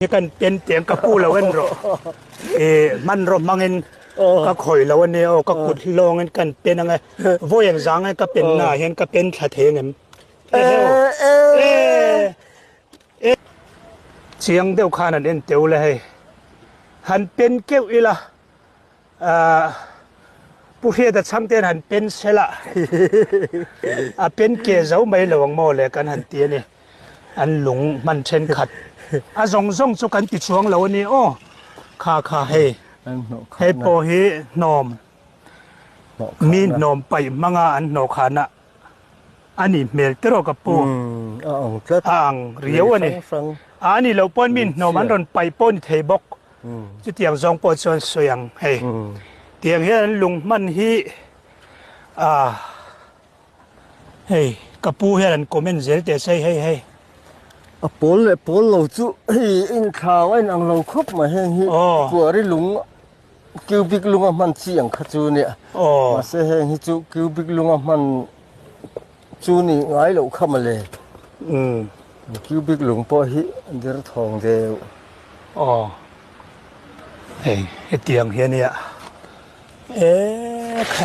นี่กันเป็นเตียงกระปูแล้วเว้นรอมันรมังเงินก็ข่อยแล้ววันนี้ก็กุดลงกันเป็นยังไงว่าอย่างสังก็เป็นหน้าเห็นก็เป็นทะเทงเสียงเดียวขานั่นเองเดียวเลยหันเป็นเกี่ยวอีละผู้เฮียแต่ช่างเต้นหันเป็นเสละเป็นเกศเอาไม่ระวังโมเลยกันหันเตี้ยนี่อันหลงมันเช่นขัดส่งสุกันติดช่วงแล้ววันนี้โอ้ข้าให้พอให้นอมมีนอมไปมังอันนอขานะอันนี้เมลเตโรกับปูอ่างเรียวอันนี้อันนี้เราป้อนมินนอมันรอนไปป้นเทบกจุดเตียงสองปอนส่วนสวยงให้เตียงเฮียลุงมันฮีเฮ้กับปูเฮียนันโกเมนเซลเตใส่ให้ปนเลยปนเราจุอินข่าวไอ้นางเราครบมาให้ฮิกว่าได้ลุงคิวบิกลุงมันเสียงขจูเนี่ยมาเสียให้จุคิวบิกลุงมันจูนี่ไงเราเข้ามาเลยคิวบิกลุงพอฮิเดือดทองเดียวเฮ้เตียงเฮียเนี่ยใคร